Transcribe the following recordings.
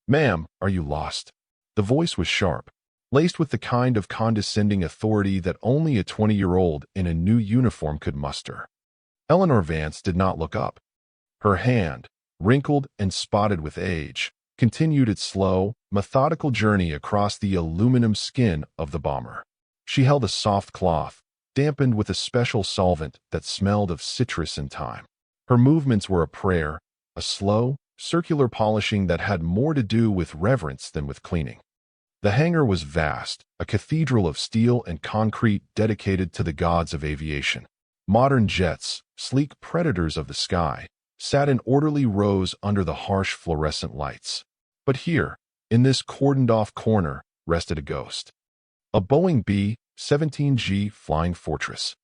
Ma'am, are you lost? The voice was sharp, laced with the kind of condescending authority that only a 20-year-old in a new uniform could muster. Eleanor Vance did not look up. Her hand, wrinkled and spotted with age, continued its slow, methodical journey across the aluminum skin of the bomber. She held a soft cloth, dampened with a special solvent that smelled of citrus and thyme. Her movements were a prayer, a slow, circular polishing that had more to do with reverence than with cleaning. The hangar was vast, a cathedral of steel and concrete dedicated to the gods of aviation. Modern jets, sleek predators of the sky, sat in orderly rows under the harsh fluorescent lights. But here, in this cordoned-off corner, rested a ghost. A Boeing B-17G Flying Fortress.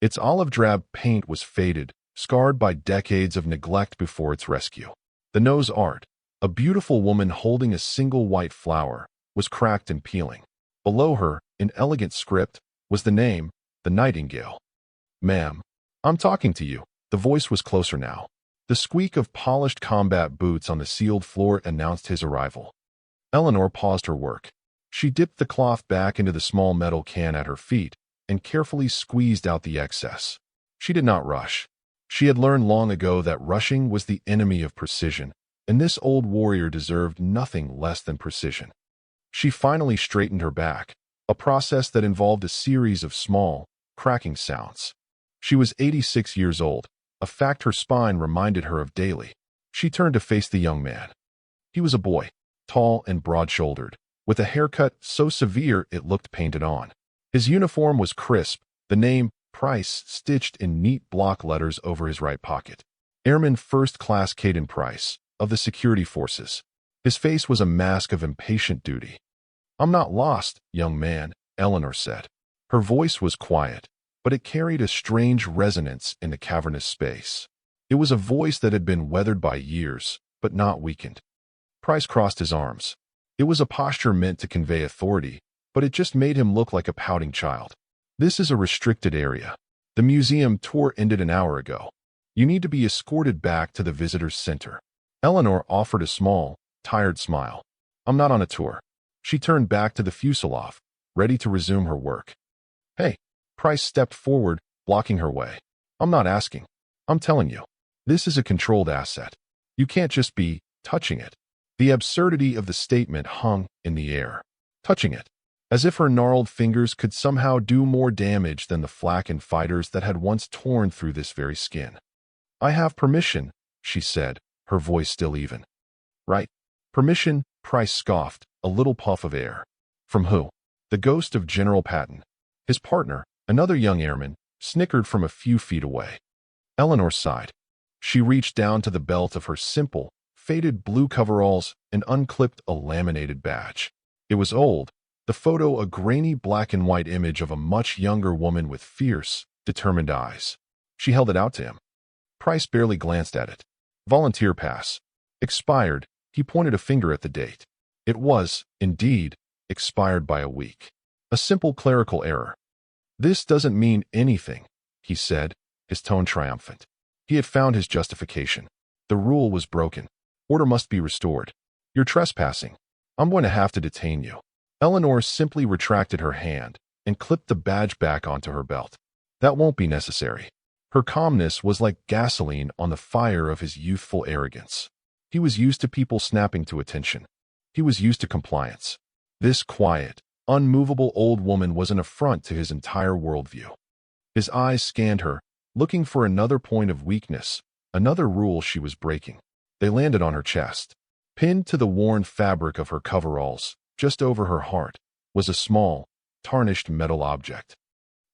Its olive-drab paint was faded, scarred by decades of neglect before its rescue. The nose art, a beautiful woman holding a single white flower, was cracked and peeling. Below her, in elegant script, was the name, the Nightingale. "Ma'am, I'm talking to you." The voice was closer now. The squeak of polished combat boots on the sealed floor announced his arrival. Eleanor paused her work. She dipped the cloth back into the small metal can at her feet and carefully squeezed out the excess. She did not rush. She had learned long ago that rushing was the enemy of precision, and this old warrior deserved nothing less than precision. She finally straightened her back, a process that involved a series of small, cracking sounds. She was 86 years old, a fact her spine reminded her of daily. She turned to face the young man. He was a boy, tall and broad-shouldered, with a haircut so severe it looked painted on. His uniform was crisp, the name Price stitched in neat block letters over his right pocket. Airman First Class Caden Price, of the security forces. His face was a mask of impatient duty. "I'm not lost, young man," Eleanor said. Her voice was quiet, but it carried a strange resonance in the cavernous space. It was a voice that had been weathered by years, but not weakened. Price crossed his arms. It was a posture meant to convey authority, but it just made him look like a pouting child. "This is a restricted area. The museum tour ended an hour ago. You need to be escorted back to the visitors' center." Eleanor offered a small, tired smile. "I'm not on a tour." She turned back to the fuselage, ready to resume her work. "Hey," Price stepped forward, blocking her way. "I'm not asking. I'm telling you. This is a controlled asset. You can't just be touching it." The absurdity of the statement hung in the air. Touching it. As if her gnarled fingers could somehow do more damage than the flak and fighters that had once torn through this very skin. "I have permission," she said, her voice still even. "Right. Permission," Price scoffed, a little puff of air. "From who?" The ghost of General Patton. His partner, another young airman, snickered from a few feet away. Eleanor sighed. She reached down to the belt of her simple, faded blue coveralls and unclipped a laminated badge. It was old, the photo a grainy black and white image of a much younger woman with fierce, determined eyes. She held it out to him. Price barely glanced at it. "Volunteer pass. Expired." He pointed a finger at the date. It was, indeed, expired by a week. A simple clerical error. "This doesn't mean anything," he said, his tone triumphant. He had found his justification. The rule was broken. Order must be restored. "You're trespassing. I'm going to have to detain you." Eleanor simply retracted her hand and clipped the badge back onto her belt. "That won't be necessary." Her calmness was like gasoline on the fire of his youthful arrogance. He was used to people snapping to attention. He was used to compliance. This quiet, unmovable old woman was an affront to his entire worldview. His eyes scanned her, looking for another point of weakness, another rule she was breaking. They landed on her chest. Pinned to the worn fabric of her coveralls, just over her heart, was a small, tarnished metal object.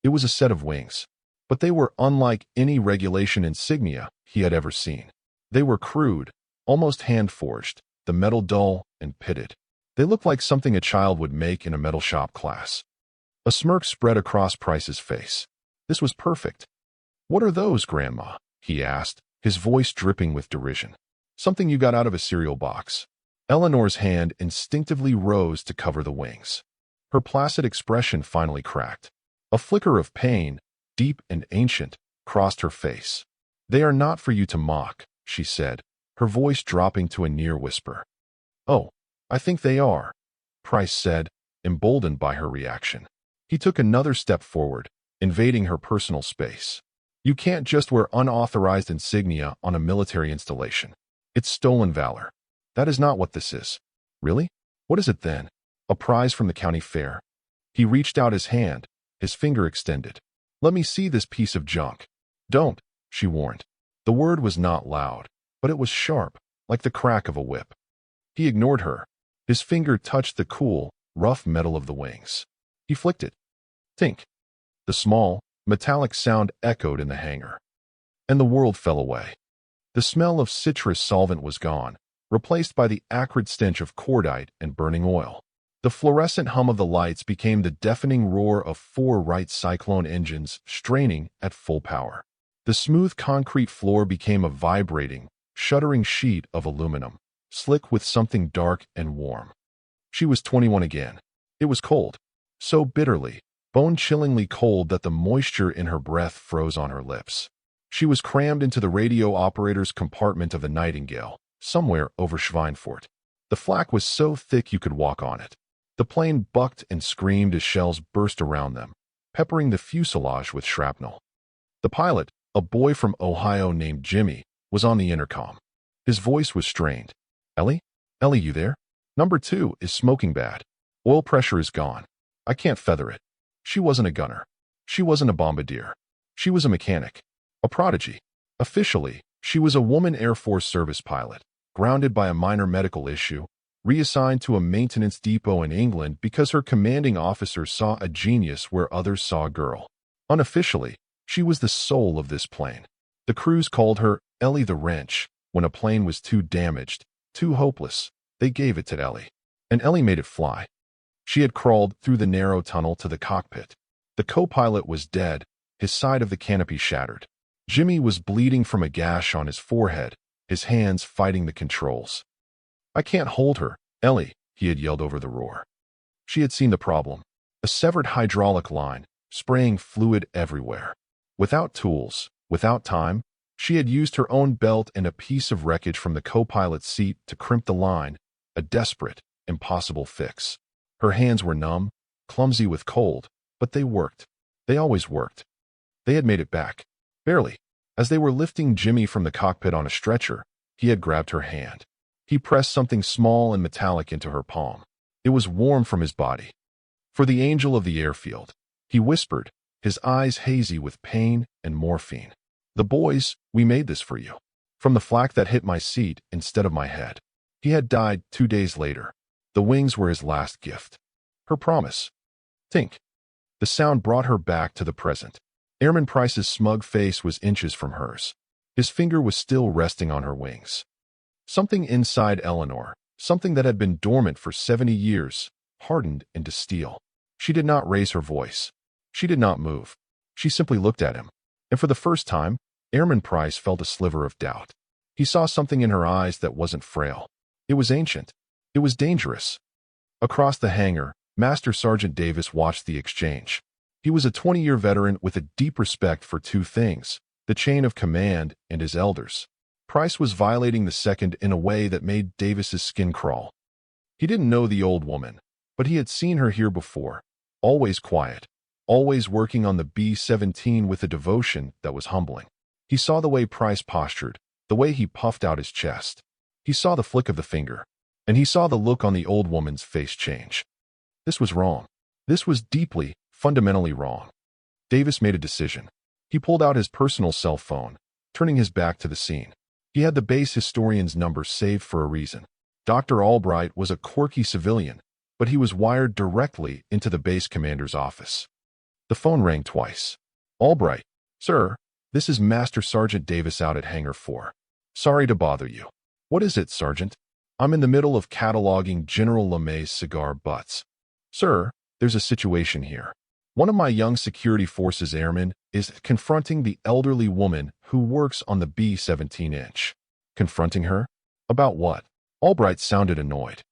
It was a set of wings, but they were unlike any regulation insignia he had ever seen. They were crude, almost hand-forged, the metal dull and pitted. They looked like something a child would make in a metal shop class. A smirk spread across Price's face. This was perfect. "What are those, Grandma?" he asked, his voice dripping with derision. "Something you got out of a cereal box." Eleanor's hand instinctively rose to cover the wings. Her placid expression finally cracked. A flicker of pain, deep and ancient, crossed her face. "They are not for you to mock," she said, her voice dropping to a near whisper. "Oh," I think they are, Price said, emboldened by her reaction. He took another step forward, invading her personal space. You can't just wear unauthorized insignia on a military installation. It's stolen valor. That is not what this is. Really? What is it then? A prize from the county fair. He reached out his hand, his finger extended. Let me see this piece of junk. Don't, she warned. The word was not loud, but it was sharp, like the crack of a whip. He ignored her. His finger touched the cool, rough metal of the wings. He flicked it. Tink. The small, metallic sound echoed in the hangar. And the world fell away. The smell of citrus solvent was gone, replaced by the acrid stench of cordite and burning oil. The fluorescent hum of the lights became the deafening roar of 4 Wright Cyclone engines straining at full power. The smooth concrete floor became a vibrating, shuddering sheet of aluminum, slick with something dark and warm. She was 21 again. It was cold, so bitterly, bone-chillingly cold that the moisture in her breath froze on her lips. She was crammed into the radio operator's compartment of the Nightingale, somewhere over Schweinfurt. The flak was so thick you could walk on it. The plane bucked and screamed as shells burst around them, peppering the fuselage with shrapnel. The pilot, a boy from Ohio named Jimmy, was on the intercom. His voice was strained. Ellie? Ellie, you there? Number 2 is smoking bad. Oil pressure is gone. I can't feather it. She wasn't a gunner. She wasn't a bombardier. She was a mechanic. A prodigy. Officially, she was a woman Air Force service pilot, grounded by a minor medical issue, reassigned to a maintenance depot in England because her commanding officer saw a genius where others saw a girl. Unofficially, she was the soul of this plane. The crews called her Ellie the Wrench. When a plane was too damaged, too hopeless, they gave it to Ellie. And Ellie made it fly. She had crawled through the narrow tunnel to the cockpit. The co-pilot was dead, his side of the canopy shattered. Jimmy was bleeding from a gash on his forehead, his hands fighting the controls. I can't hold her, Ellie, he had yelled over the roar. She had seen the problem. A severed hydraulic line, spraying fluid everywhere. Without tools, without time, she had used her own belt and a piece of wreckage from the co-pilot's seat to crimp the line, a desperate, impossible fix. Her hands were numb, clumsy with cold, but they worked. They always worked. They had made it back. Barely. As they were lifting Jimmy from the cockpit on a stretcher, he had grabbed her hand. He pressed something small and metallic into her palm. It was warm from his body. For the angel of the airfield, he whispered, his eyes hazy with pain and morphine. The boys, we made this for you. From the flak that hit my seat instead of my head. He had died 2 days later. The wings were his last gift. Her promise. Tink. The sound brought her back to the present. Airman Price's smug face was inches from hers. His finger was still resting on her wings. Something inside Eleanor, something that had been dormant for 70 years, hardened into steel. She did not raise her voice. She did not move. She simply looked at him. And for the first time, Airman Price felt a sliver of doubt. He saw something in her eyes that wasn't frail. It was ancient. It was dangerous. Across the hangar, Master Sergeant Davis watched the exchange. He was a 20-year veteran with a deep respect for 2 things, the chain of command and his elders. Price was violating the second in a way that made Davis's skin crawl. He didn't know the old woman, but he had seen her here before, always quiet, always working on the B-17 with a devotion that was humbling. He saw the way Price postured, the way he puffed out his chest. He saw the flick of the finger, and he saw the look on the old woman's face change. This was wrong. This was deeply, fundamentally wrong. Davis made a decision. He pulled out his personal cell phone, turning his back to the scene. He had the base historian's number saved for a reason. Dr. Albright was a quirky civilian, but he was wired directly into the base commander's office. The phone rang twice. Albright, sir, this is Master Sergeant Davis out at Hangar 4. Sorry to bother you. What is it, Sergeant? I'm in the middle of cataloging General LeMay's cigar butts. Sir, there's a situation here. One of my young security forces airmen is confronting the elderly woman who works on the B-17 inch. Confronting her? About what? Albright sounded annoyed.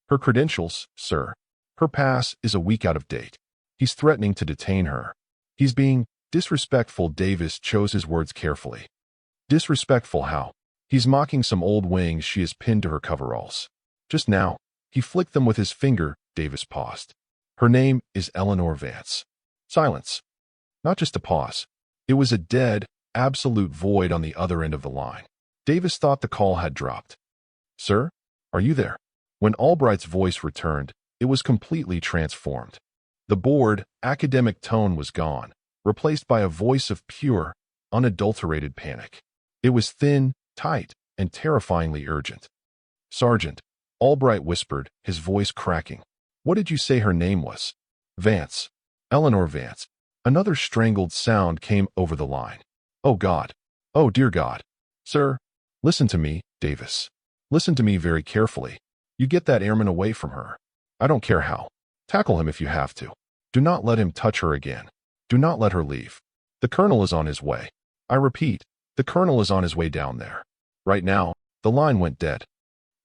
Her credentials, sir. Her pass is a week out of date. He's threatening to detain her. He's being disrespectful. Davis chose his words carefully. Disrespectful how? He's mocking some old wings she has pinned to her coveralls. Just now, He flicked them with his finger. Davis paused. Her name is Eleanor Vance. Silence. Not just a pause. It was a dead, absolute void on the other end of the line. Davis thought the call had dropped. Sir? Are you there? When Albright's voice returned, it was completely transformed. The bored, academic tone was gone, replaced by a voice of pure, unadulterated panic. It was thin, tight, and terrifyingly urgent. Sergeant, Albright whispered, his voice cracking. What did you say her name was? Vance. Eleanor Vance. Another strangled sound came over the line. Oh God. Oh dear God. Sir, listen to me, Davis. Listen to me very carefully. You get that airman away from her. I don't care how. Tackle him if you have to. Do not let him touch her again. Do not let her leave. The colonel is on his way. I repeat, the colonel is on his way down there. Right now, the line went dead.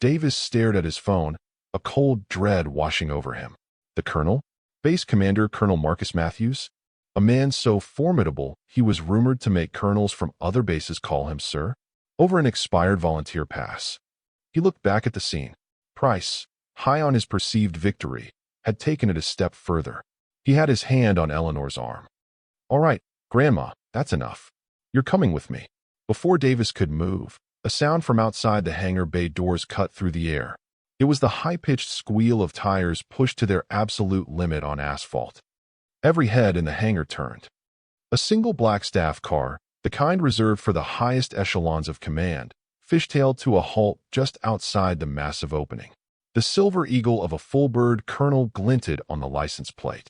Davis stared at his phone, a cold dread washing over him. The colonel? Base Commander Colonel Marcus Matthews? A man so formidable he was rumored to make colonels from other bases call him sir? Over an expired volunteer pass. He looked back at the scene. Price, high on his perceived victory, had taken it a step further. He had his hand on Eleanor's arm. All right, Grandma, that's enough. You're coming with me. Before Davis could move, a sound from outside the hangar bay doors cut through the air. It was the high-pitched squeal of tires pushed to their absolute limit on asphalt. Every head in the hangar turned. A single black staff car, the kind reserved for the highest echelons of command, fishtailed to a halt just outside the massive opening. The silver eagle of a full-bird colonel glinted on the license plate.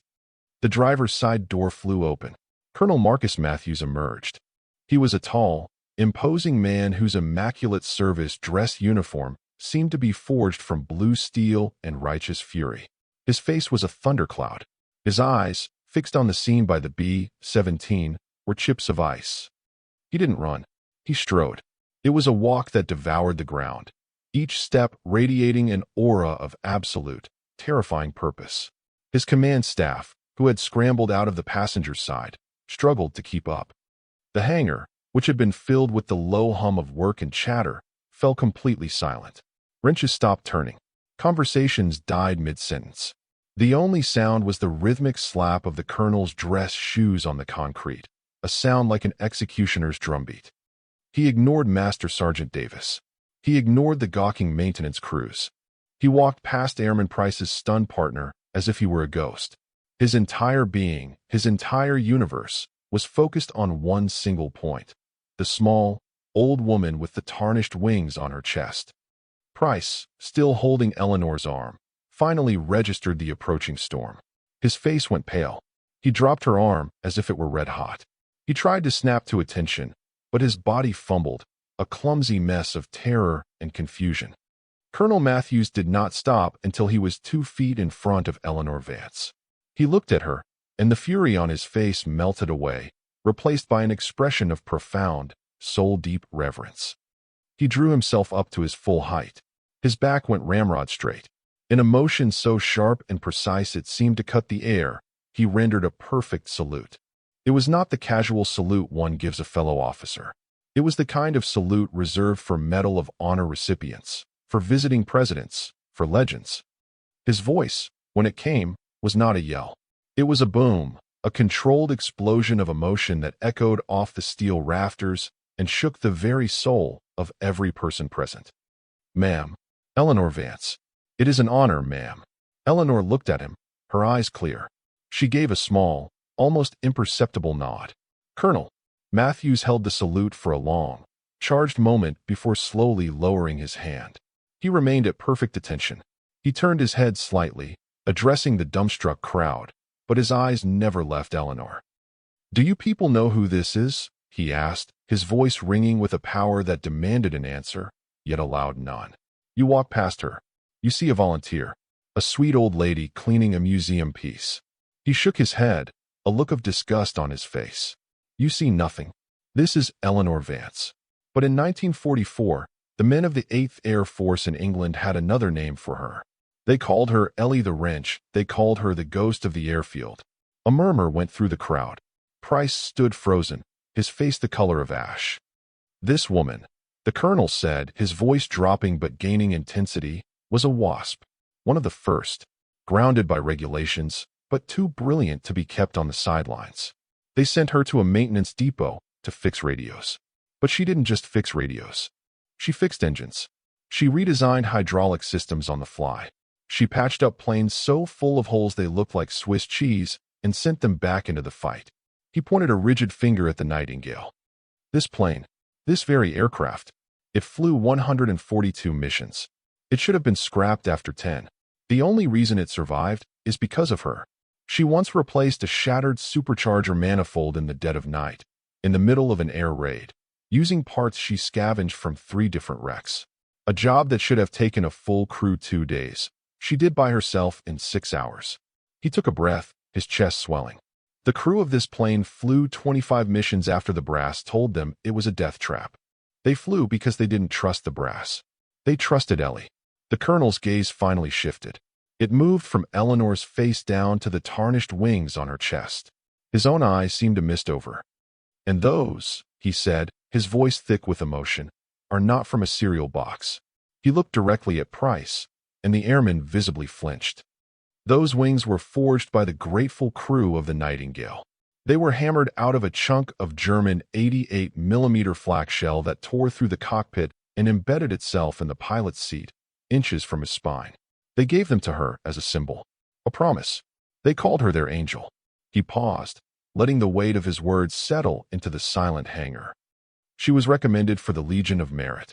The driver's side door flew open. Colonel Marcus Matthews emerged. He was a tall, imposing man whose immaculate service dress uniform seemed to be forged from blue steel and righteous fury. His face was a thundercloud. His eyes, fixed on the scene by the B-17, were chips of ice. He didn't run. He strode. It was a walk that devoured the ground, each step radiating an aura of absolute, terrifying purpose. His command staff, who had scrambled out of the passenger's side, struggled to keep up. The hangar, which had been filled with the low hum of work and chatter, fell completely silent. Wrenches stopped turning. Conversations died mid-sentence. The only sound was the rhythmic slap of the colonel's dress shoes on the concrete, a sound like an executioner's drumbeat. He ignored Master Sergeant Davis. He ignored the gawking maintenance crews. He walked past Airman Price's stunned partner as if he were a ghost. His entire being, his entire universe, was focused on one single point: the small, old woman with the tarnished wings on her chest. Price, still holding Eleanor's arm, finally registered the approaching storm. His face went pale. He dropped her arm as if it were red hot. He tried to snap to attention, but his body fumbled, a clumsy mess of terror and confusion. Colonel Matthews did not stop until he was 2 feet in front of Eleanor Vance. He looked at her, and the fury on his face melted away, replaced by an expression of profound, soul-deep reverence. He drew himself up to his full height. His back went ramrod straight. In a motion so sharp and precise it seemed to cut the air, he rendered a perfect salute. It was not the casual salute one gives a fellow officer. It was the kind of salute reserved for Medal of Honor recipients, for visiting presidents, for legends. His voice, when it came, was not a yell. It was a boom, a controlled explosion of emotion that echoed off the steel rafters and shook the very soul of every person present. Ma'am, Eleanor Vance. It is an honor, ma'am. Eleanor looked at him, her eyes clear. She gave a small, almost imperceptible nod. Colonel. Matthews held the salute for a long, charged moment before slowly lowering his hand. He remained at perfect attention. He turned his head slightly, addressing the dumbstruck crowd, but his eyes never left Eleanor. Do you people know who this is? He asked, his voice ringing with a power that demanded an answer, yet allowed none. You walk past her. You see a volunteer, a sweet old lady cleaning a museum piece. He shook his head, a look of disgust on his face. You see nothing. This is Eleanor Vance. But in 1944, the men of the 8th Air Force in England had another name for her. They called her Ellie the Wrench. They called her the ghost of the airfield. A murmur went through the crowd. Price stood frozen, his face the color of ash. This woman, the colonel said, his voice dropping but gaining intensity, was a wasp. one of the first, grounded by regulations, but too brilliant to be kept on the sidelines. They sent her to a maintenance depot to fix radios. But she didn't just fix radios. She fixed engines. She redesigned hydraulic systems on the fly. She patched up planes so full of holes they looked like Swiss cheese and sent them back into the fight. He pointed a rigid finger at the Nightingale. This plane, this very aircraft, it flew 142 missions. It should have been scrapped after 10. The only reason it survived is because of her. She once replaced a shattered supercharger manifold in the dead of night, in the middle of an air raid, using parts she scavenged from 3 different wrecks. A job that should have taken a full crew 2 days. She did by herself in 6 hours. He took a breath, his chest swelling. The crew of this plane flew 25 missions after the brass told them it was a death trap. They flew because they didn't trust the brass. They trusted Ellie. The colonel's gaze finally shifted. It moved from Eleanor's face down to the tarnished wings on her chest. His own eyes seemed to mist over. "And those," he said, his voice thick with emotion, "are not from a cereal box." He looked directly at Price, and the airman visibly flinched. Those wings were forged by the grateful crew of the Nightingale. They were hammered out of a chunk of German 88mm flak shell that tore through the cockpit and embedded itself in the pilot's seat, inches from his spine. They gave them to her as a symbol, a promise. They called her their angel. He paused, letting the weight of his words settle into the silent hangar. She was recommended for the Legion of Merit,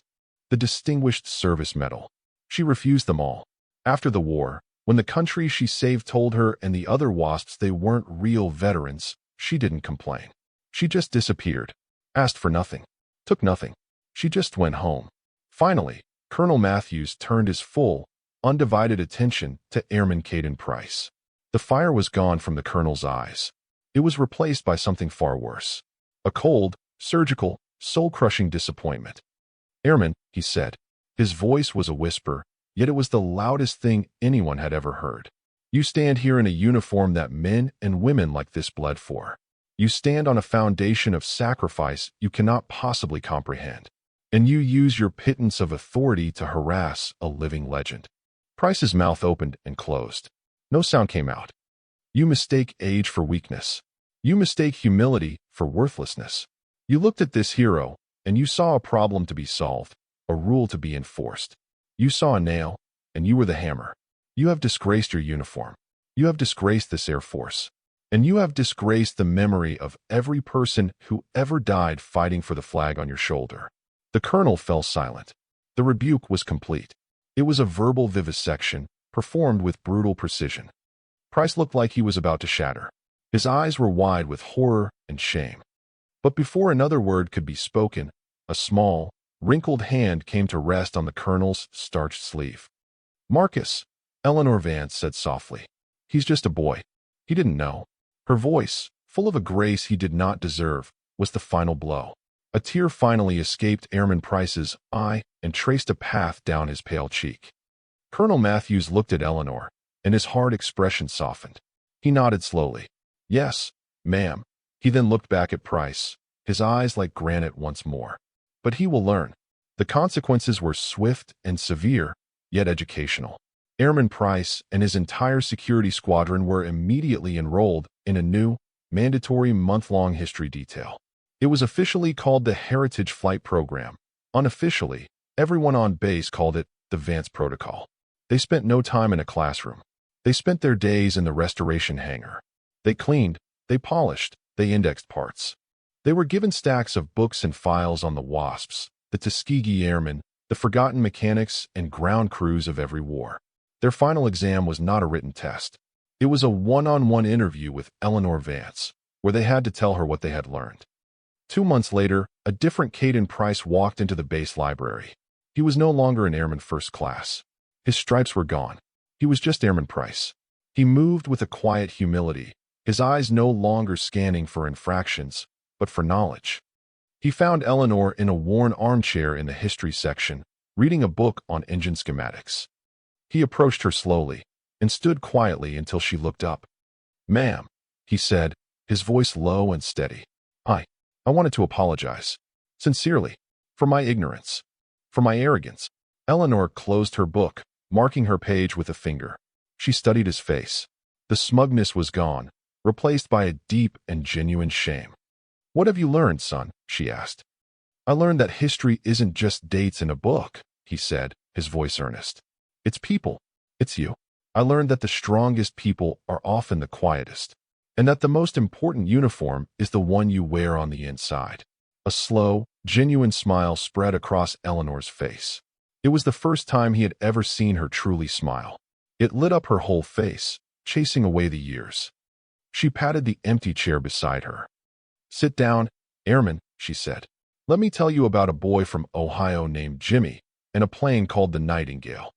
the Distinguished Service Medal. She refused them all. After the war, when the country she saved told her and the other WASPs they weren't real veterans, she didn't complain. She just disappeared, asked for nothing, took nothing. She just went home. Finally, Colonel Matthews turned his full, undivided attention to Airman Caden Price. The fire was gone from the colonel's eyes. It was replaced by something far worse. A cold, surgical, soul-crushing disappointment. "Airman," he said. His voice was a whisper, yet it was the loudest thing anyone had ever heard. "You stand here in a uniform that men and women like this bled for. You stand on a foundation of sacrifice you cannot possibly comprehend. And you use your pittance of authority to harass a living legend." Price's mouth opened and closed. No sound came out. "You mistake age for weakness. You mistake humility for worthlessness. You looked at this hero, and you saw a problem to be solved, a rule to be enforced. You saw a nail, and you were the hammer. You have disgraced your uniform. You have disgraced this Air Force. And you have disgraced the memory of every person who ever died fighting for the flag on your shoulder." The colonel fell silent. The rebuke was complete. It was a verbal vivisection, performed with brutal precision. Price looked like he was about to shatter. His eyes were wide with horror and shame. But before another word could be spoken, a small, wrinkled hand came to rest on the colonel's starched sleeve. "Marcus," Eleanor Vance said softly. "He's just a boy. He didn't know." Her voice, full of a grace he did not deserve, was the final blow. A tear finally escaped Airman Price's eye and traced a path down his pale cheek. Colonel Matthews looked at Eleanor, and his hard expression softened. He nodded slowly. "Yes, ma'am." He then looked back at Price, his eyes like granite once more. "But he will learn." The consequences were swift and severe, yet educational. Airman Price and his entire security squadron were immediately enrolled in a new, mandatory month-long history detail. It was officially called the Heritage Flight Program. Unofficially, everyone on base called it the Vance Protocol. They spent no time in a classroom. They spent their days in the restoration hangar. They cleaned, they polished, they indexed parts. They were given stacks of books and files on the WASPs, the Tuskegee Airmen, the forgotten mechanics and ground crews of every war. Their final exam was not a written test. It was a one-on-one interview with Eleanor Vance, where they had to tell her what they had learned. 2 months later, a different Caden Price walked into the base library. He was no longer an Airman First Class. His stripes were gone. He was just Airman Price. He moved with a quiet humility, his eyes no longer scanning for infractions, but for knowledge. He found Eleanor in a worn armchair in the history section, reading a book on engine schematics. He approached her slowly and stood quietly until she looked up. "Ma'am," he said, his voice low and steady. I wanted to apologize. Sincerely. For my ignorance. For my arrogance." Eleanor closed her book, marking her page with a finger. She studied his face. The smugness was gone, replaced by a deep and genuine shame. "What have you learned, son?" she asked. "I learned that history isn't just dates in a book," he said, his voice earnest. "It's people. It's you. I learned that the strongest people are often the quietest, and that the most important uniform is the one you wear on the inside." A slow, genuine smile spread across Eleanor's face. It was the first time he had ever seen her truly smile. It lit up her whole face, chasing away the years. She patted the empty chair beside her. "Sit down, Airmen," she said. "Let me tell you about a boy from Ohio named Jimmy and a plane called the Nightingale."